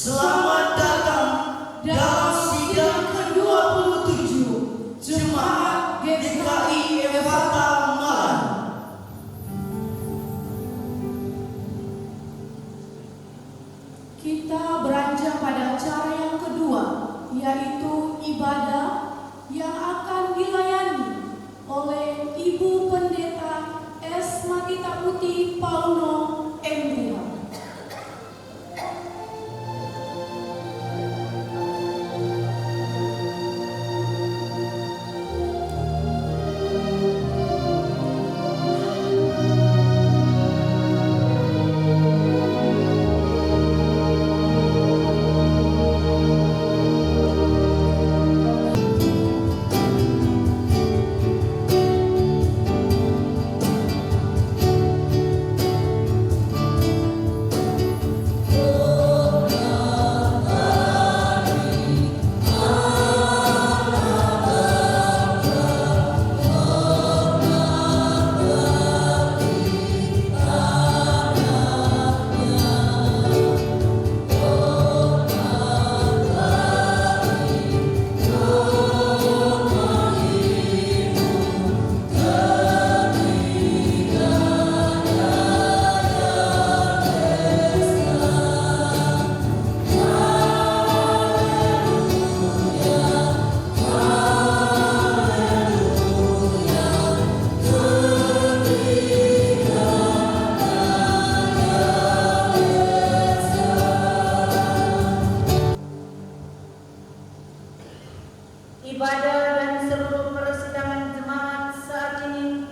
Selamat datang dalam sidang ke-27 Jemaat GKI Ephatha Malang. Kita beranjak pada acara yang kedua, yaitu ibadah yang akan dilayani oleh Ibu Pendeta S. Magita Putih Pauno M.Diah. Ibadah dan seluruh persidangan jemaat saat ini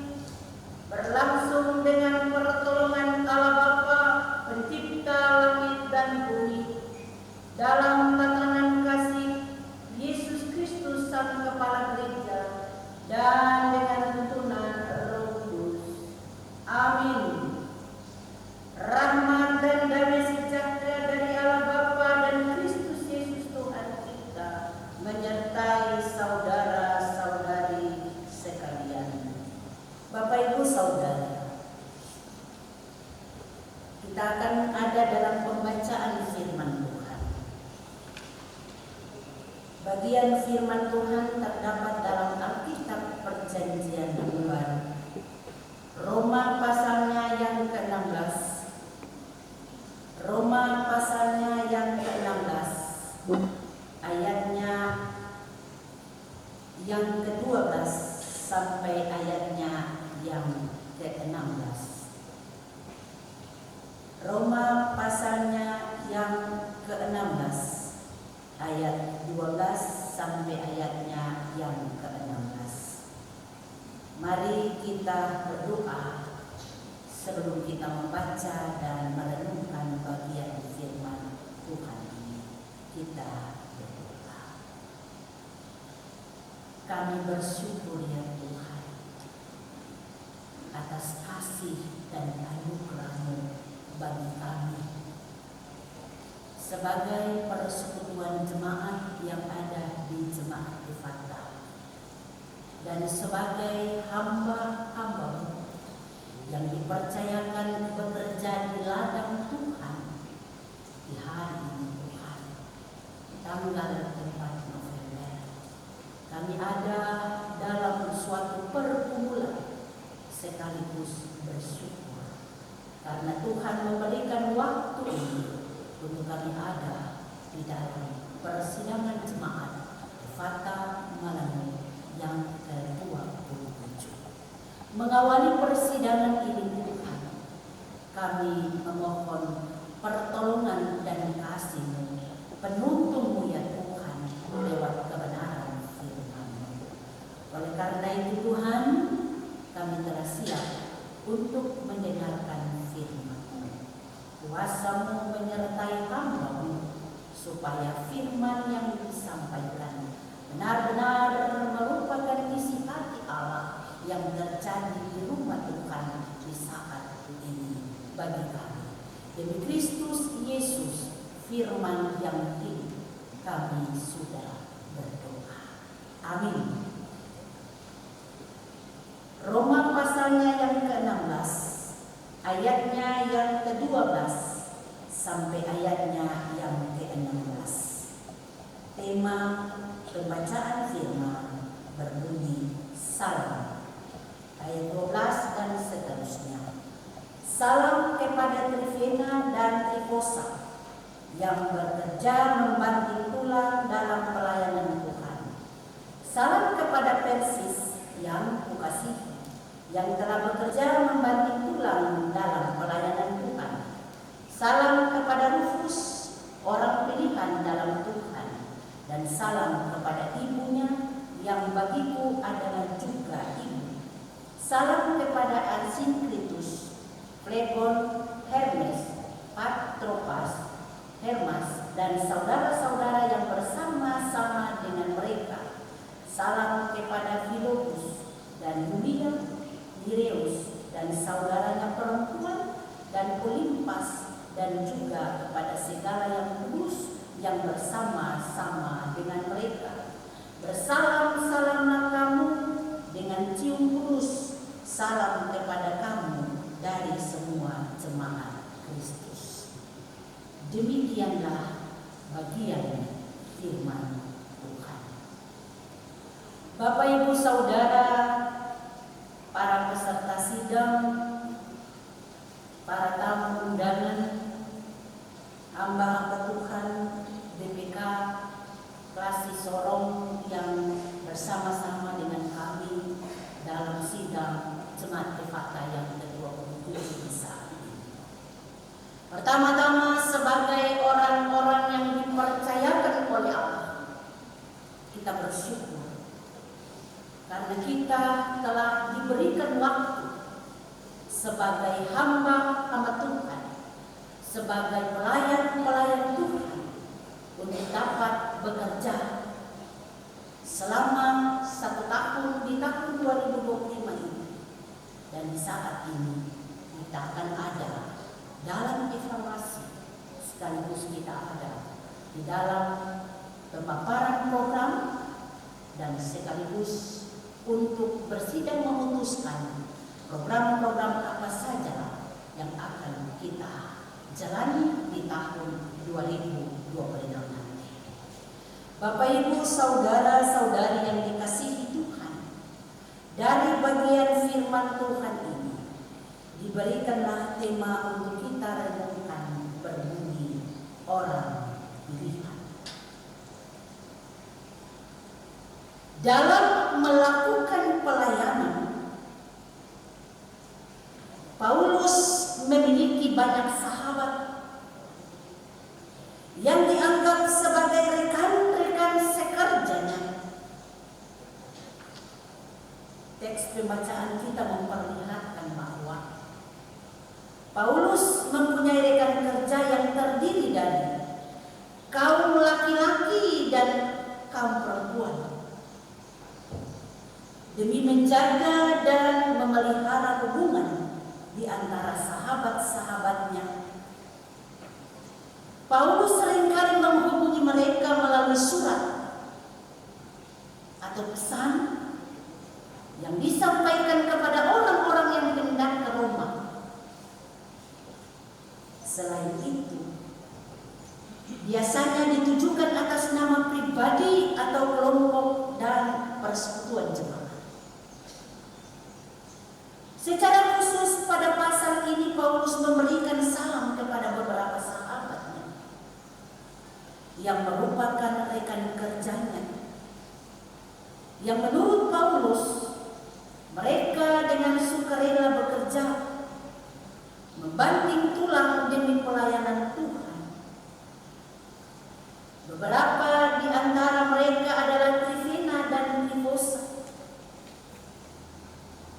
berlangsung dengan pertolongan Allah Bapa, Pencipta langit dan bumi, dalam tatanan kasih Yesus Kristus Sang Kepala Gereja, dan dengan tuntunan Roh Kudus. Amin. Rahmat dan damai sejahtera dari Allah Bapa dan Kristus Yesus Tuhan kita menyertai saudara-saudari sekalian. Bapak Ibu Saudara, kita akan ada dalam pembacaan firman Tuhan. Bagian firman Tuhan terdapat dalam Alkitab Perjanjian Baru, Roma pasalnya yang ke-16, Roma pasalnya yang ke-16, ayatnya yang ke-12 sampai ayatnya yang ke-16. Roma pasalnya yang ke-16, ayat 12 sampai ayatnya yang ke-16. Mari kita berdoa sebelum kita membaca dan merenungkan bagian firman Tuhan ini. Kita berdoa. Kami bersyukur ya Tuhan atas kasih dan anugerah-Mu bagi kami sebagai persekutuan jemaat yang ada di Jemaat Ephatha, dan sebagai hamba-hamba-Mu yang dipercayakan bekerja di ladang Tuhan di hari ini Tuhan, tanggal 4 November. Kami ada dalam suatu pergumulan sekaligus bersyukur karena Tuhan memberikan waktu ini untuk kami ada di dalam persidangan jemaat Ephatha Malang yang ke-27. Mengawali persidangan ini Tuhan, kami memohon pertolongan dan kasih-Mu, penuntun-Mu ya Tuhan, lewat kebenaran firman-Mu. Oleh karena itu Tuhan, kami telah siap untuk mendengarkan firman-Mu. Kuasa-Mu menyertai hamba-Mu, supaya firman yang disampaikan benar-benar merupakan isi hati Allah yang terjadi di rumah Tuhan di saat ini bagi kami. Demi Kristus Yesus, firman yang hidup, kami sudah berdoa. Amin. Roma pasalnya yang ke-16, ayatnya yang ke-12 sampai ayatnya yang ke-16. Tema pembacaan firman berbunyi salam. Ayat 12 dan seterusnya. Salam kepada Trifena dan Trifosa yang bekerja membanting tulang dalam pelayanan Tuhan. Salam kepada Persis yang kukasihi, yang telah bekerja membanting tulang dalam pelayanan Tuhan. Salam kepada Rufus, orang pilihan dalam Tuhan, dan salam kepada ibunya yang bagiku adalah juga ibu. Salam kepada Arsinkritus, Flegon, Hermes, Patropas, Hermas, dan saudara-saudara yang bersama-sama dengan mereka. Salam kepada Filobus dan Yulia, Nireus, dan saudaranya perempuan, dan Olimpas, dan juga kepada segala yang kudus yang bersama-sama dengan mereka. Bersalam-salamlah kamu dengan cium kudus. Salam kepada kamu dari semua jemaat Kristus. Demikianlah bagian firman Tuhan. Bapak Ibu Saudara, para peserta sidang, para tamu undangan, hamba-hamba Tuhan, BPK Klasi Sorong yang bersama-sama dengan kami dalam sidang Jemaat Efata yang ke-27 saat ini. Pertama-tama, sebagai orang-orang yang dipercayakan oleh Allah, kita bersyukur karena kita telah diberikan waktu sebagai hamba-hamba Tuhan, sebagai pelayan-pelayan Tuhan, untuk dapat bekerja selama 1 tahun di tahun 2025 ini. Dan di saat ini kita akan ada dalam evaluasi, sekaligus kita ada di dalam pemaparan program, dan sekaligus untuk bersidang memutuskan program-program apa saja yang akan kita jalani di tahun 2026 nanti. Bapak Ibu saudara-saudari yang dikasihi Tuhan, dari bagian firman Tuhan ini diberikanlah tema untuk kita renungkan berbunyi orang pilihan. Dalam melakukan pelayanan, Paulus memiliki banyak sahabat yang dianggap sebagai rekan-rekan sekerjanya. Teks pembacaan kita memperlihatkan bahwa Paulus mempunyai rekan kerja yang terdiri dari kaum laki-laki dan kaum perempuan, demi menjaga dan memelihara hubungan di antara sahabat-sahabatnya. Paulus seringkali menghubungi mereka melalui surat atau pesan yang disampaikan kepada orang-orang yang hendak ke Roma. Selain itu, biasanya ditujukan atas nama pribadi atau kelompok dan persekutuan jemaat. Secara khusus pada pasal ini Paulus memberikan salam kepada beberapa sahabatnya yang merupakan rekan kerjanya, yang menurut Paulus mereka dengan sukarela bekerja membanting tulang demi pelayanan Tuhan. Beberapa di antara mereka adalah Trifena dan Trifosa,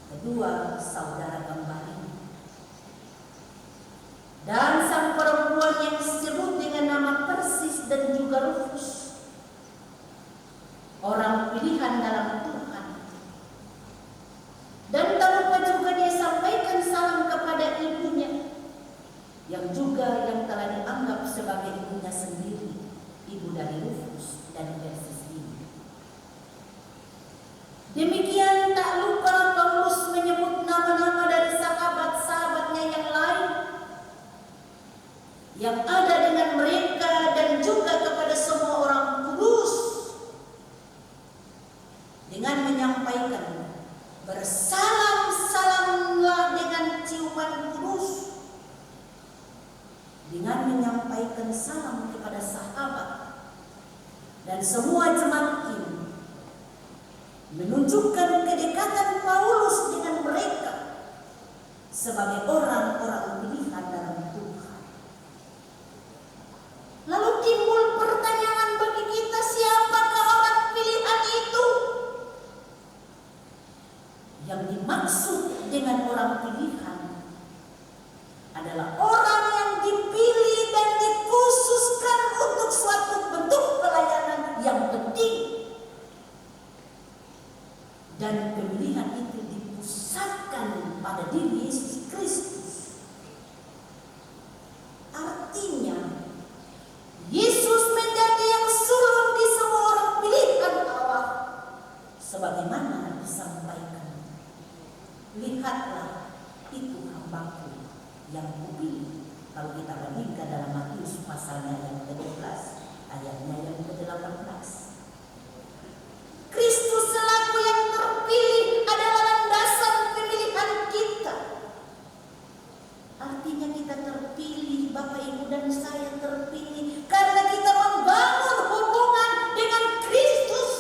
kedua saudara kembarnya, dan sang perempuan yang disebut dengan nama Persis dan juga Rufus, orang pilihan dalam Tuhan. Dan tak lupa juga dia sampaikan salam kepada ibunya, yang juga yang telah dianggap sebagai ibunya sendiri, ibu dari Rufus dan Persis ini. Demikian tak lupa Paulus menyebut nama-nama dari sahabat-sahabatnya yang lain yang ada dengan mereka dan juga kepada semua orang kudus dengan menyampaikan bersalam-salamlah dengan ciuman kudus, dengan menyampaikan salam kepada sahabat dan semua jemaat ini, menunjukkan kedekatan Paulus dengan mereka sebagai orang-orang pilihan dalam Tuhan. Lalu timbul pertanyaan bagi kita, siapakah orang pilihan itu? Yang dimaksud dengan orang pilihan adalah orang yang dipilih dan dikhususkan untuk suatu bentuk pelayanan yang penting. Dan pemilihan itu dipusatkan pada diri Yesus Kristus. Artinya, Yesus menjadi yang sulung di semua orang pilihan Allah. Sebagaimana disampaikan, lihatlah itu hambaku yang kupilih. Kalau kita bandingkan dalam Matius pasalnya yang ke-12, ayatnya yang ke-18. Kristus selaku yang terpilih adalah landasan pemilihan kita. Artinya kita terpilih, Bapak Ibu dan saya terpilih karena kita membangun hubungan dengan Kristus,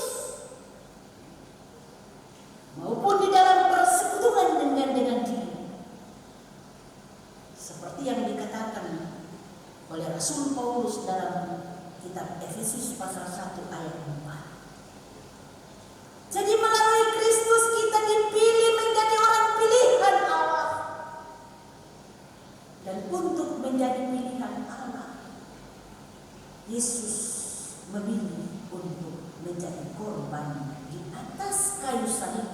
maupun di dalam persekutuan dengan Dia. Seperti yang dikatakan oleh Rasul Paulus dalam kitab Efesus pasal 1 ayat 4. Jadi melalui Kristus kita dipilih menjadi orang pilihan Allah. Dan untuk menjadi pilihan Allah, Yesus memilih untuk menjadi korban di atas kayu salib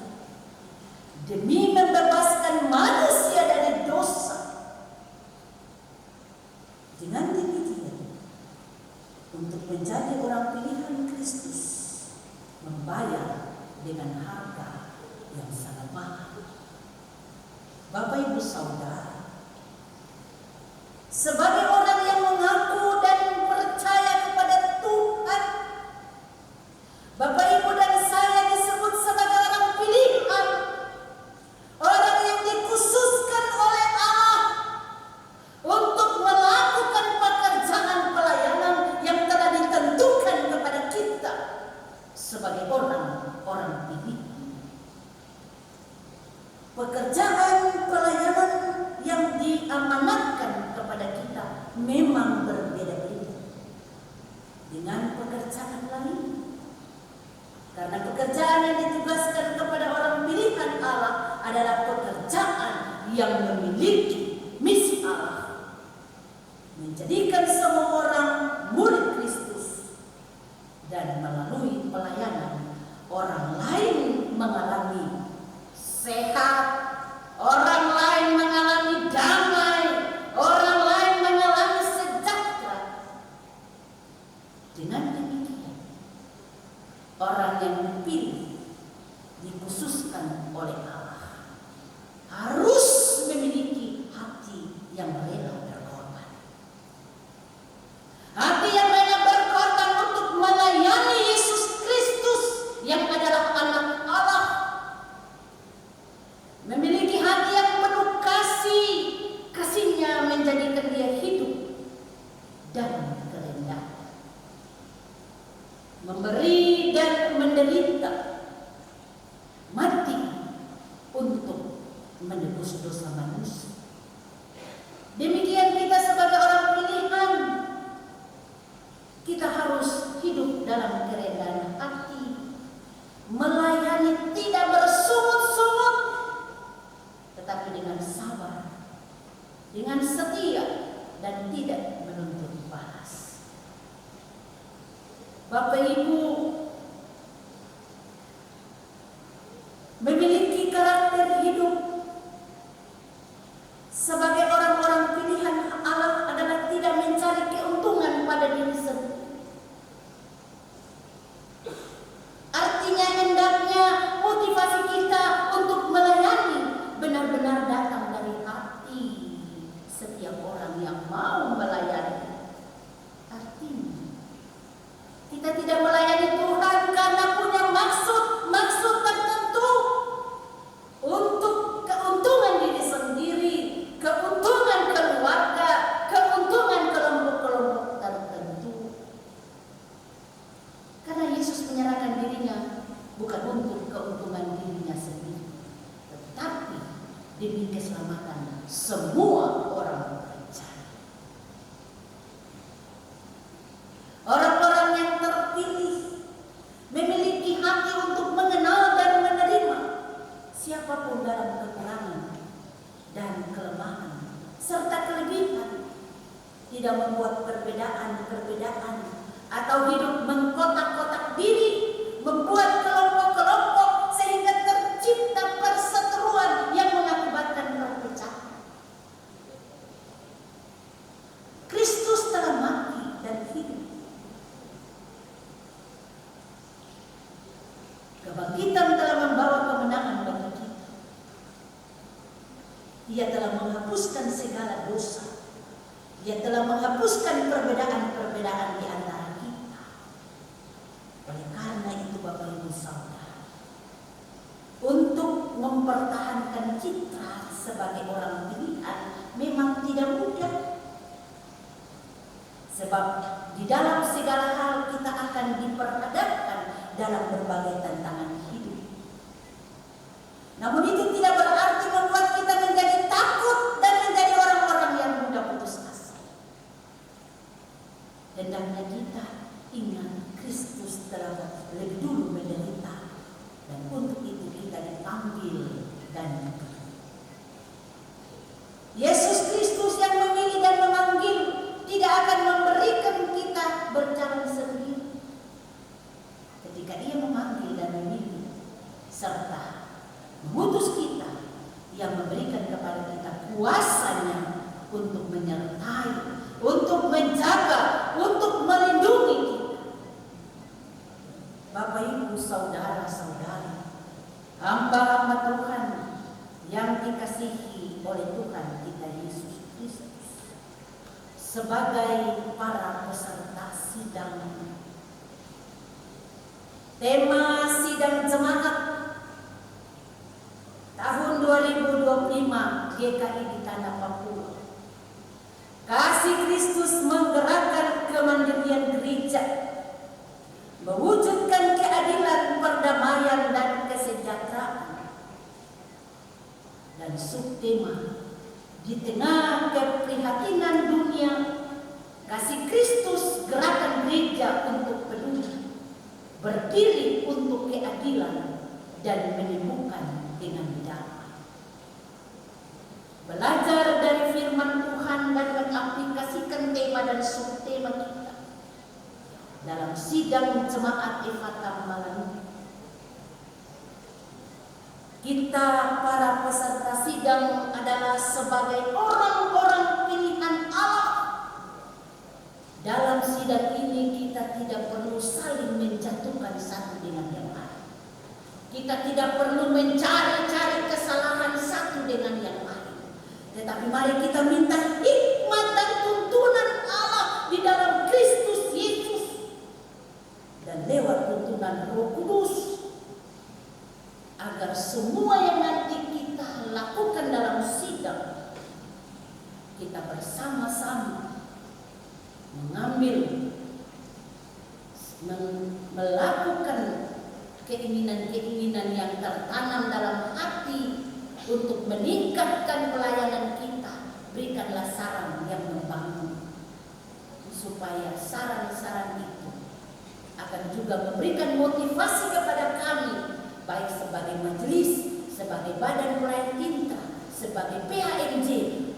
demi membebaskan manusia dari dosa. Dengan demikian, untuk menjadi orang pilihan Kristus membayar dengan harga yang sangat mahal. Bapak Ibu Saudara, sebagai orang yang mengaku dan percaya kepada Tuhan, Bapak Ibu dan saya disebut sebagai orang pilihan, orang yang dikhususkan oleh Allah untuk melakukan pekerjaan pelayanan yang telah ditentukan kepada kita sebagai orang pilihan. Pekerjaan pelayanan yang diamanatkan kepada kita memang berbeda-beda dengan pekerjaan lain. Karena pekerjaan yang ditugaskan kepada orang pilihan Allah adalah pekerjaan yang memiliki misi Allah, menjadikan semua orang murid Kristus, dan melalui pelayanan orang lain mengalami sehat, orang lain mengalami damai, orang lain mengalami sejahtera. Dengan demikian, orang yang dipilih, dikhususkan oleh Allah, harus memiliki hati yang rela berkorban. Hati yang rela berkorban untuk melayani Yesus Kristus yang adalah anak Allah. Memiliki hati yang penuh kasih, kasihnya menjadikan dia hidup dan kerendahan, memberi dan menderita, mati untuk menebus dosa manusia. Demikian kita sebagai orang pilihan, kita harus hidup dalam kerendahan hati, melayani tidak bersungut-sungut, tetapi dengan sabar, dengan setia, dan tidak menuntut balas. Bapak Ibu memiliki karakter hidup sebagai orang-orang pilihan Allah adalah tidak mencari keuntungan pada diri sendiri. Artinya hendaknya motivasi kita untuk melayani benar-benar datang dari hati setiap orang yang mau melayani tidak membuat perbedaan-perbedaan atau hidup mengkotak-kotak diri, membuat kelompok-kelompok sehingga tercipta perseteruan yang mengakibatkan perpecahan. Kristus telah mati dan hidup. Kebangkitan telah membawa kemenangan bagi kita. Ia telah menghapuskan segala dosa. Ia telah menghapuskan perbedaan-perbedaan di antara kita. Oleh karena itu Bapak Ibu Saudara, untuk mempertahankan citra sebagai orang pilihan memang tidak mudah. Sebab di dalam segala hal kita akan diperhadapkan dalam berbagai tantangan hidup. Namun itu tidak berarti membuat kita menjadi takut dan menjadi orang-orang yang mudah putus asa. Hendaknya kita ingat Kristus telah lebih dulu menderita, dan untuk itu kita dipanggil dan diberi. Yesus Kristus yang memilih dan memanggil tidak akan memberikan kita berjalan sendiri. Ketika Ia memanggil dan memilih serta mengutus kita, Ia memberikan kepada kita kuasanya untuk menyertai, untuk menjaga, untuk melindungi kita. Bapak Ibu Saudara-saudari, hamba-hamba Tuhan yang dikasihi oleh Tuhan kita Yesus Kristus, sebagai para peserta sidang, tema sidang jemaat tahun 2025 GKI di Tanah Papua. Kasih Kristus menggerakkan kemandirian gereja, mewujudkan keadilan, perdamaian, dan kesejahteraan. Dan subtema, di tengah keprihatinan dunia, kasih Kristus gerakan gereja untuk peduli, berdiri untuk keadilan, dan menyembuhkan dengan damai. Belajar dari firman Tuhan dan mengaplikasikan tema dan subtema kita dalam sidang jemaat Efata malam. Kita para peserta sidang adalah sebagai orang-orang pilihan Allah. Dalam sidang ini kita tidak perlu saling menjatuhkan satu dengan yang lain. Kita tidak perlu mencari-cari kesalahan satu dengan yang lain. Tetapi mari kita minta hikmat dan tuntunan Allah di dalam Kristus Yesus, dan lewat tuntunan Roh Kudus, agar semua yang nanti kita lakukan dalam sidang, kita bersama-sama mengambil, melakukan keinginan-keinginan yang tertanam dalam hati untuk meningkatkan pelayanan kita. Berikanlah saran yang membangun, supaya saran-saran itu akan juga memberikan motivasi kepada kami, baik sebagai majelis, sebagai badan pelayan intra, sebagai PHMJ,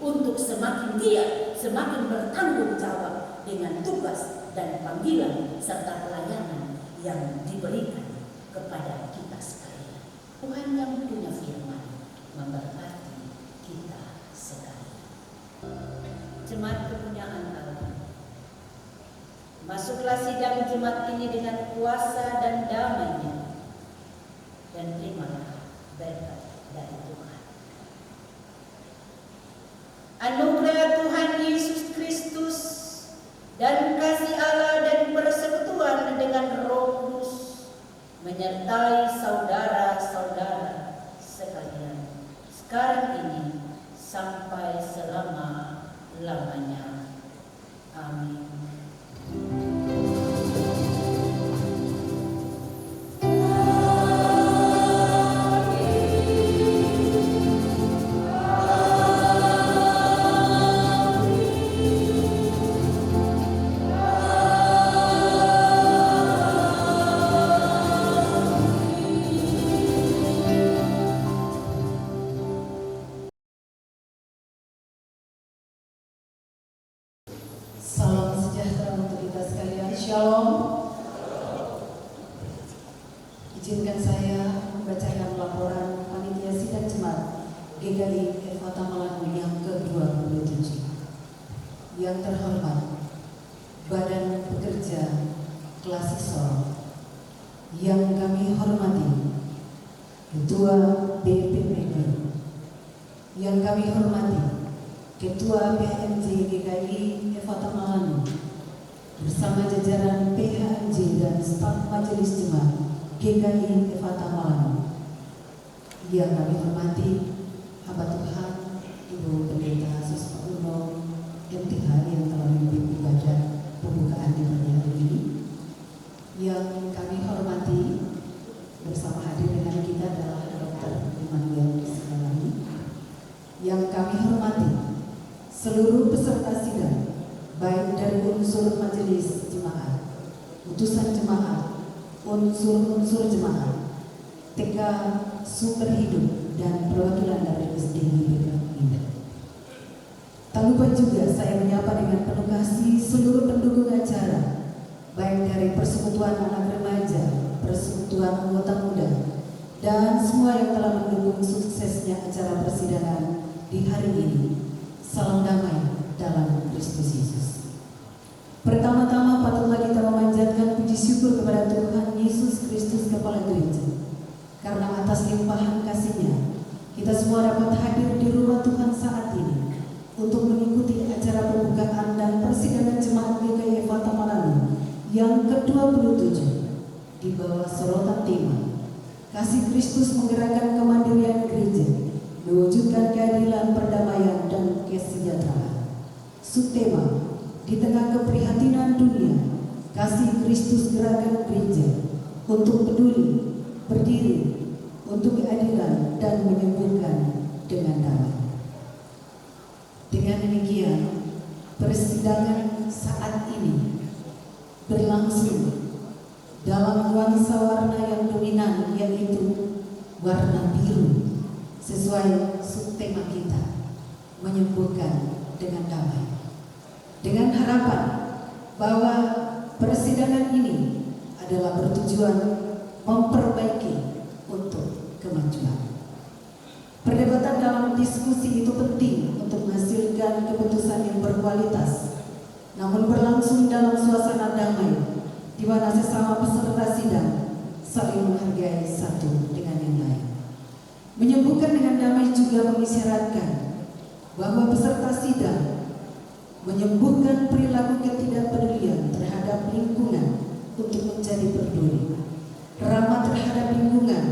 untuk semakin giat, semakin bertanggung jawab dengan tugas dan panggilan serta pelayanan yang diberikan kepada kita sekalian. Tuhan yang punya firman memberkati kita sekalian. Jemaat kepunyaan Allah, masuklah sidang Jumat ini dengan kuasa dan damai-Nya, dan terimalah berkat dari Tuhan. Anugerah Tuhan Yesus Kristus dan kasih Allah dan persekutuan dengan Roh Kudus menyertai saudara-saudara sekalian, sekarang ini sampai selama-lamanya. Amin. Salam sejahtera untuk kita sekalian. Shalom. Izinkan saya membacakan laporan panitia sidang jemaat GKI Efata Malangu yang ke-27. Yang terhormat, Badan Pekerja Klasik Sorong. Yang kami hormati, Ketua BPPD. Yang kami hormati, Ketua PHMJ GKI Efata Malangu bersama jajaran PHMJ dan staf Majelis Jemaat GKI Efata Malangu. Yang kami hormati, hamba Tuhan Ibu Pendeta Suspa Uno MTH yang telah memimpin ibadah pembukaan ibadah hari ini. Yang kami hormati, bersama hadir dengan kita adalah Dr. Immanuel Simalani. Yang kami hormati, seluruh peserta sidang, baik dari unsur majelis jemaat, utusan jemaat, unsur-unsur jemaat, TK Sumber Hidup, dan perwakilan dari SDI BPKI. Tak lupa juga saya menyapa dengan penuh kasih seluruh pendukung acara, baik dari persekutuan anak remaja, persekutuan anggota muda, dan semua yang telah mendukung suksesnya acara persidangan di hari ini. Salam damai dalam Kristus Yesus. Pertama-tama patutlah kita memanjatkan puji syukur kepada Tuhan Yesus Kristus Kepala Gereja, karena atas limpahan kasih-Nya kita semua dapat hadir di rumah Tuhan saat ini untuk mengikuti acara pembukaan dan persidangan jemaat GKI Efata Malangu yang ke-27 di bawah sorotan tema Kasih Kristus Menggerakkan Kemandirian Gereja, Mewujudkan Keadilan, Perdamaian, dan Kesejahteraan. Subtema, di tengah keprihatinan dunia, kasih Kristus gerakkan gereja untuk peduli, berdiri untuk keadilan, dan menyembuhkan dengan damai. Dengan demikian, persidangan saat ini berlangsung dalam nuansa warna yang dominan, yaitu warna biru, sesuai subtema kita, menyembuhkan dengan damai. Dengan harapan bahwa persidangan ini adalah bertujuan memperbaiki untuk kemajuan. Perdebatan dalam diskusi itu penting untuk menghasilkan keputusan yang berkualitas, namun berlangsung dalam suasana damai, di mana sesama peserta sidang saling menghargai satu dengan yang lain. Menyembuhkan dengan damai juga mengisyaratkan bahwa peserta sidang menyembuhkan perilaku ketidakpedulian terhadap lingkungan untuk menjadi peduli, ramah terhadap lingkungan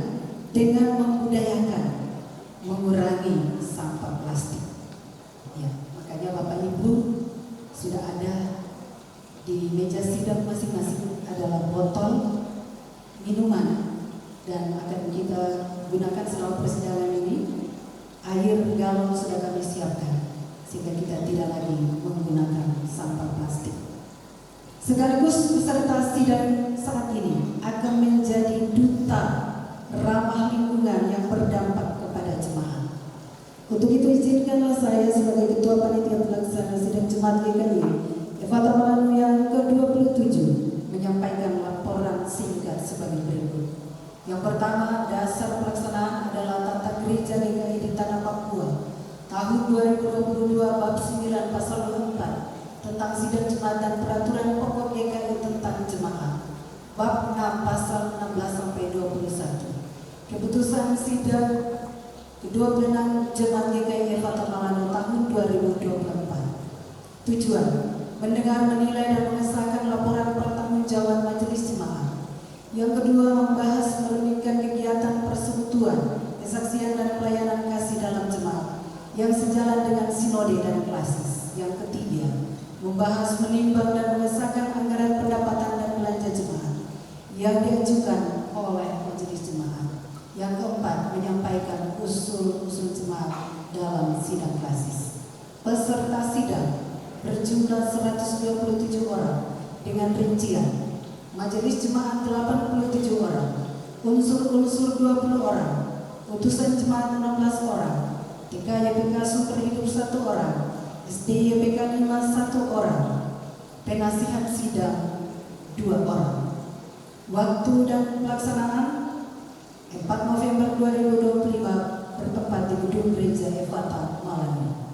dengan membudayakan mengurangi sampah plastik. Ya, makanya Bapak Ibu sudah ada di meja sidang masing-masing adalah botol minuman, dan akan kita gunakan selama persidangan ini. Air galon sudah kami siapkan sehingga kita tidak lagi menggunakan sampah plastik. Sekaligus peserta sidang saat ini akan menjadi duta ramah lingkungan yang berdampak kepada jemaat. Untuk itu izinkanlah saya sebagai Ketua Panitia Pelaksana Sidang Jemaat GKI Efata Malangu yang ke-27 menyampaikan laporan singkat sebagai berikut. Yang pertama, dasar pelaksanaan adalah tata gereja GKI di Tanah Papua tahun 2022 bab 9 pasal 4 tentang sidang jemaat dan peraturan pokok GKI tentang jemaat, bab 6 pasal 16 sampai 21. Keputusan sidang kedua plenum jemaat GKI Efata Malangu tahun 2024. Tujuan: mendengar, menilai, dan mengesahkan laporan pertanggungjawaban majelis jemaat. Yang kedua, membahas merumuskan kegiatan persekutuan, kesaksian, dan pelayanan kasih dalam jemaat yang sejalan dengan sinode dan klasis. Yang ketiga, membahas, menimbang, dan mengesahkan anggaran pendapatan dan belanja jemaat yang diajukan oleh majelis jemaat. Yang keempat, menyampaikan usul-usul jemaat dalam sidang klasis. Peserta sidang berjumlah 127 orang dengan rincian majelis jemaat 87 orang, unsur-unsur 20 orang, utusan jemaat 16 orang, TK YPK Sumber Hidup 1 orang, SD YPK 5 1 orang, penasihat sidang 2 orang. Waktu dan pelaksanaan 4 November 2025 bertempat di Gedung Gereja Efata Malang.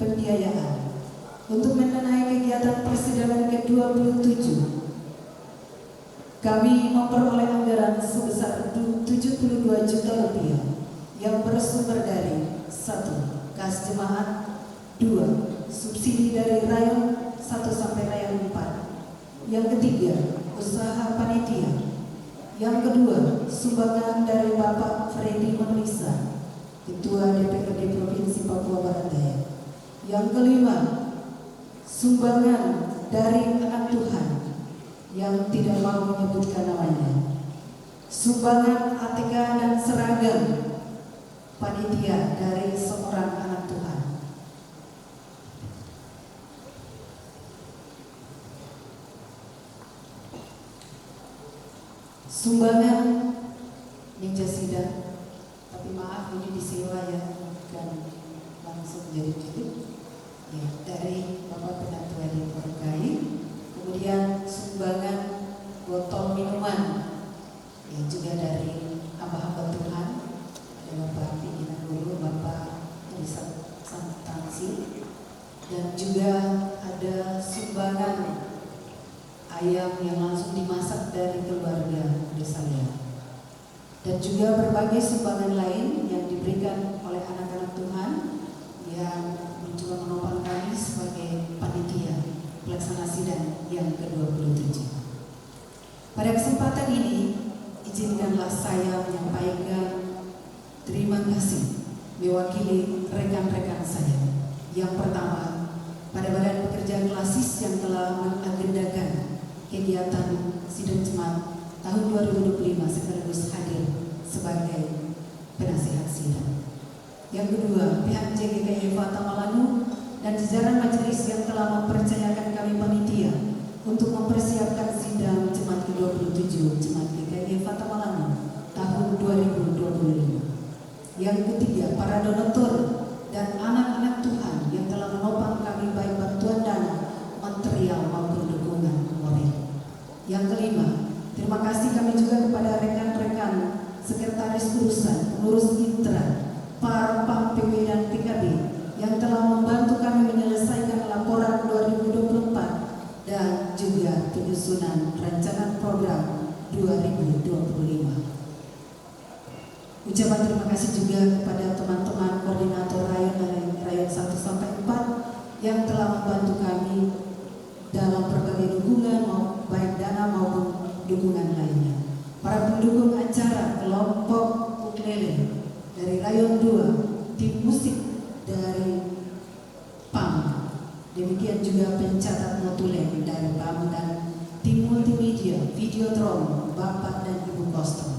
Pembiayaan untuk mendanai kegiatan persidangan ke-27, kami memperoleh anggaran sebesar 72 juta rupiah yang bersumber dari 1. Kas jemaat, 2. Subsidi dari rayon 1 sampai rayon 4. Yang ketiga, usaha panitia. Yang kedua, sumbangan dari Bapak Freddy Monlisa, Ketua DPRD Provinsi Papua Barat Daya. Yang kelima, sumbangan dari anak Tuhan yang tidak mau menyebutkan namanya. Sumbangan ATK dan seragam panitia dari seorang anak Tuhan. Sumbangan meja sidang, tapi maaf ini disewa ya, bukan langsung jadi cukup. Ya, dari Bapak Pendatua di Porkai. Kemudian sumbangan botol minuman yang juga dari hamba-hamba Tuhan, ada Bapak Pimpinan Guru, Bapak Risa Santansi, dan juga ada sumbangan ayam yang langsung dimasak dari keluarga desanya, dan juga berbagai sumbangan lain yang diberikan oleh anak-anak Tuhan yang mencoba menopang kami sebagai panitia pelaksana sidang yang ke-27. Pada kesempatan ini, izinkanlah saya menyampaikan terima kasih mewakili rekan-rekan saya. Yang pertama, pada Badan Pekerjaan Klasis yang telah mengagendakan kegiatan sidang jemaat tahun 2025 sekaligus hadir sebagai penasihat sidang. Yang kedua, pihak JGKI Efata Malang dan jajaran majelis yang telah mempercayakan kami panitia untuk mempersiapkan sidang jemaat ke-27 Jemaat GKI Efata Malang tahun 2025. Yang ketiga, para donatur dan anak-anak Tuhan yang telah menopang kami baik bantuan dana, material maupun dukungan moral. Yang kelima, terima kasih kami juga kepada rekan-rekan sekretaris urusan, pengurus intra, para PAM, PW dan PKB yang telah membantu kami menyelesaikan laporan 2024 dan juga penyusunan rancangan program 2025. Ucapan terima kasih juga kepada teman-teman koordinator rayon 1 sampai 4 yang telah membantu kami dalam berbagai dukungan baik dana maupun dukungan lainnya. Para pendukung acara kelompok ukulele dari rayon 2, tim musik dari PAM, demikian juga pencatat notulen dari PAM dan tim multimedia, Videotron, Bapak dan Ibu Kostor.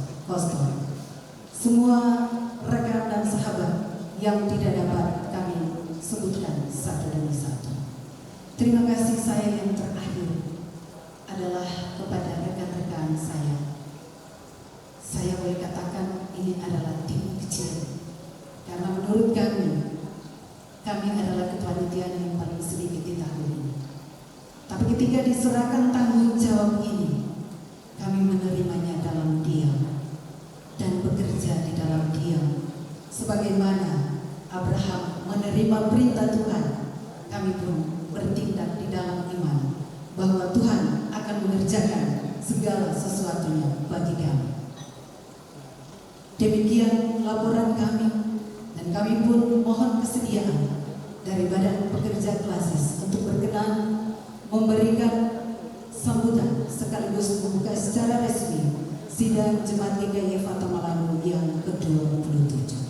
Semua rekan dan sahabat yang tidak dapat kami sebutkan satu demi satu. Terima kasih saya yang terakhir adalah kepada rekan-rekan saya. Saya boleh katakan ini adalah tim kecil, karena menurut kami adalah kepanitiaan yang paling sedikit di tahun ini. Tapi ketika diserahkan tanggung jawab ini, kami menerimanya dalam diam dan bekerja di dalam diam. Sebagaimana Abraham menerima perintah Tuhan, kami pun bertindak di dalam iman bahwa Tuhan akan mengerjakan segala sesuatunya bagi kami. Demikian laporan kami, dan kami pun mohon kesediaan dari Badan Pekerja Klasis untuk berkenan memberikan sambutan sekaligus membuka secara resmi sidang Jemaat GKI Efata Malang yang ke-27.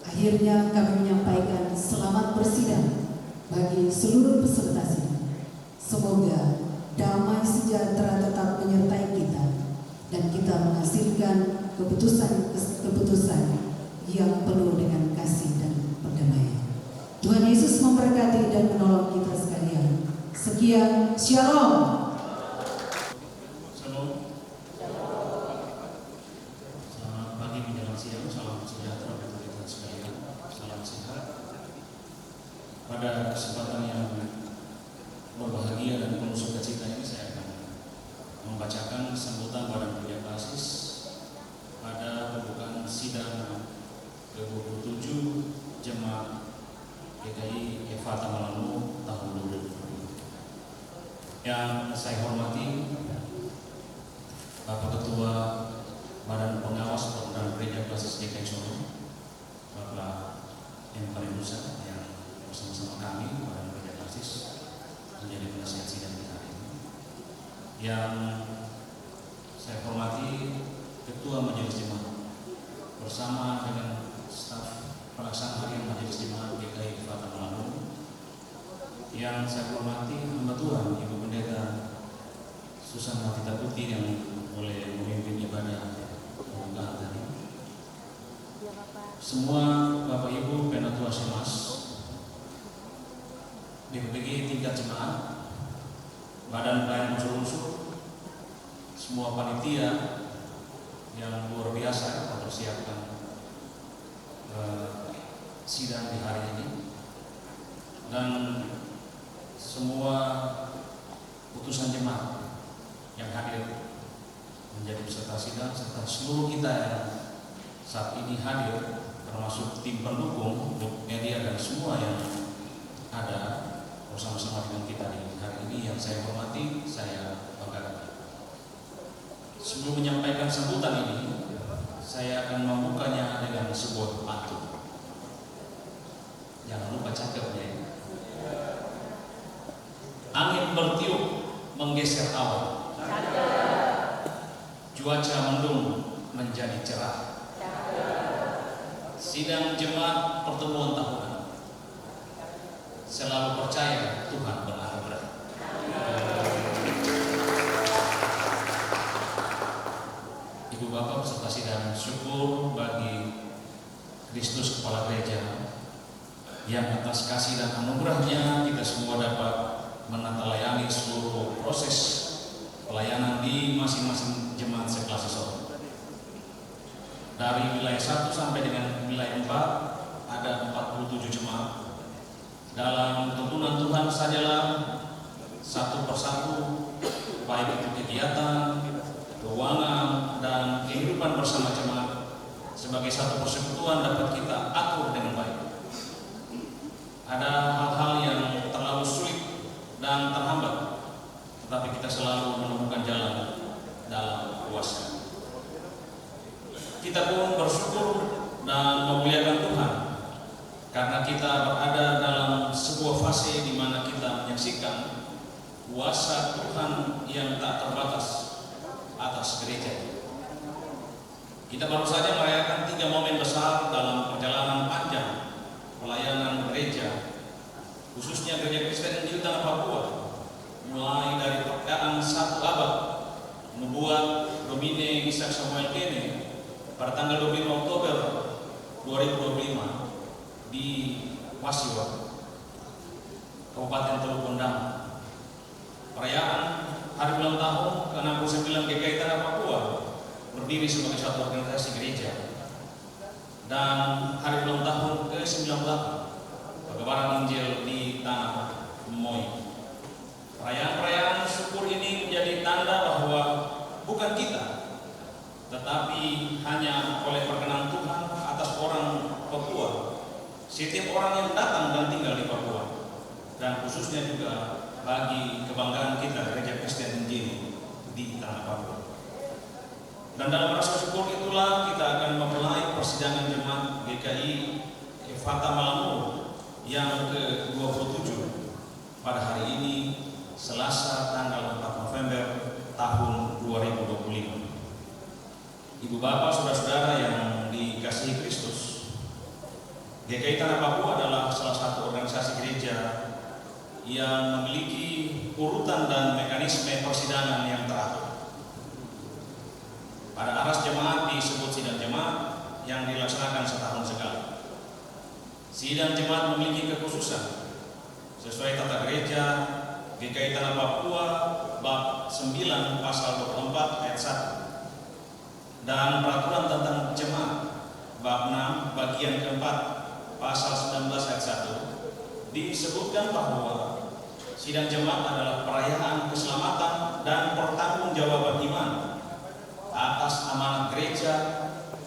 Akhirnya kami menyampaikan selamat bersidang bagi seluruh peserta sidang. Semoga damai sejahtera tetap menyertai kita dan kita menghasilkan keputusan yang penuh dengan kasih dan perdamaian. Tuhan Yesus memberkati dan menolong kita sekalian. Sekian, Shalom. Pada kesempatan yang berbahagia dan Yang saya hormati Bapak Ketua Badan Pengawas Program Gereja Basis GKI Solo, Bapak M. Parimusa yang bersama-sama kami Badan Gereja Basis menjadi penasihat sidang di hari ini. Yang saya hormati Ketua Majelis Jemaat bersama dengan staf pelaksana harian Majelis Jemaat GKI Fata Malano. Yang saya hormati hamba Tuhan Ibu Pendeta Susana Tita Putih yang boleh memimpin ibadah pembukaan tadi. Semua Bapak Ibu Penatua Semas, DPPG tingkat jemaat, badan pelayanan unsur-unsur, semua panitia yang luar biasa mempersiapkan sidang di hari ini, dan semua utusan jemaat yang hadir menjadi peserta sidang serta seluruh kita yang saat ini hadir, termasuk tim pendukung, media dan semua yang ada bersama-sama dengan kita di hari ini yang saya hormati, saya banggakan. Sebelum menyampaikan sambutan ini, saya akan membukanya dengan sebuah pantun. Jangan lupa catat ya. Angin bertiup menggeser awan, cuaca mendung menjadi cerah. Sidang jemaat pertemuan tahunan, selalu percaya Tuhan beranugerah. Ibu Bapak peserta sidang, syukur bagi Kristus Kepala Gereja yang atas kasih dan anugerahnya kita semua dapat menatalayani seluruh proses pelayanan di masing-masing jemaat sekelas Solo. Dari wilayah 1 sampai dengan wilayah 4 ada 47 jemaat. Dalam tuntunan Tuhan sajalah satu persatu, baik itu kegiatan, keuangan, dan kehidupan bersama jemaat sebagai satu persekutuan dapat kita atur dengan baik. Ada hal-hal yang terlalu sulit dan terhambat, tetapi kita selalu menemukan jalan dalam kuasa. Kita pun bersyukur dan memuliakan Tuhan karena kita berada dalam sebuah fase di mana kita menyaksikan kuasa Tuhan yang tak terbatas atas gereja. Kita baru saja merayakan 3 momen besar dalam perjalanan panjang pelayanan gereja, khususnya Gereja Kristen Injil Tanah Papua, mulai dari perayaan 1 abad membuat Domine Ishak Samuel Kene pada tanggal 25 Oktober 2025 di Wasiwa, Kabupaten Teluk Bendang. Perayaan hari ulang tahun ke-69 GKI Tanah Papua berdiri sebagai satu organisasi gereja, dan hari ulang tahun ke-98 Pagelaran Injil di Tanah Moi. Perayaan-perayaan syukur ini menjadi tanda bahwa bukan kita, tetapi hanya oleh perkenan Tuhan atas orang Papua, setiap orang yang datang dan tinggal di Papua, dan khususnya juga bagi kebanggaan kita Gereja Kristen Injil di Tanah Papua. Dan dalam rasa syukur itulah kita akan memulai persidangan jemaat GKI Fata Malano yang ke-27 pada hari ini, Selasa tanggal 4 November tahun 2025. Ibu Bapak, saudara-saudara yang dikasihi Kristus, GKI Tanah Papua adalah salah satu organisasi gereja yang memiliki urutan dan mekanisme persidangan yang teratur. Pada aras jemaat disebut sidang jemaat yang dilaksanakan setahun sekali. Sidang jemaat memiliki kekhususan sesuai tata gereja GKI Tanah Papua bab 9 pasal 24 ayat 1 dan peraturan tentang jemaat bab 6 bagian keempat pasal 19 ayat 1 disebutkan bahwa sidang jemaat adalah perayaan keselamatan dan pertanggungjawaban iman atas amanat gereja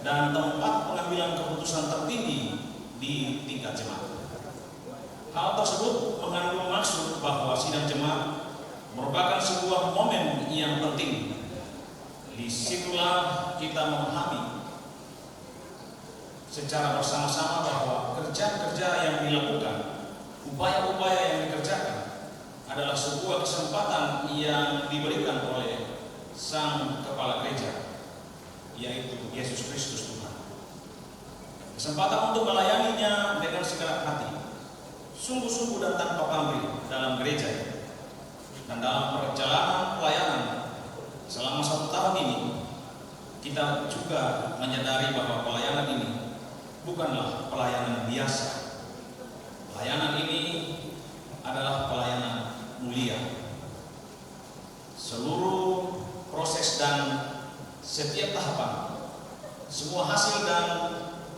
dan tempat pengambilan keputusan tertinggi di tingkat jemaat. Hal tersebut mengandung maksud bahwa sidang jemaat merupakan yang penting. Disitulah kita memahami secara bersama-sama bahwa kerja-kerja yang dilakukan, upaya-upaya yang dikerjakan adalah sebuah kesempatan yang diberikan oleh Sang Kepala Gereja, yaitu Yesus Kristus Tuhan. Kesempatan untuk melayaninya dengan segala hati, sungguh-sungguh dan tanpa pamrih dalam gereja. Dan dalam perjalanan pelayanan selama 1 tahun ini, kita juga menyadari bahwa pelayanan ini bukanlah pelayanan biasa. Pelayanan ini adalah pelayanan mulia. Seluruh proses dan setiap tahapan, semua hasil dan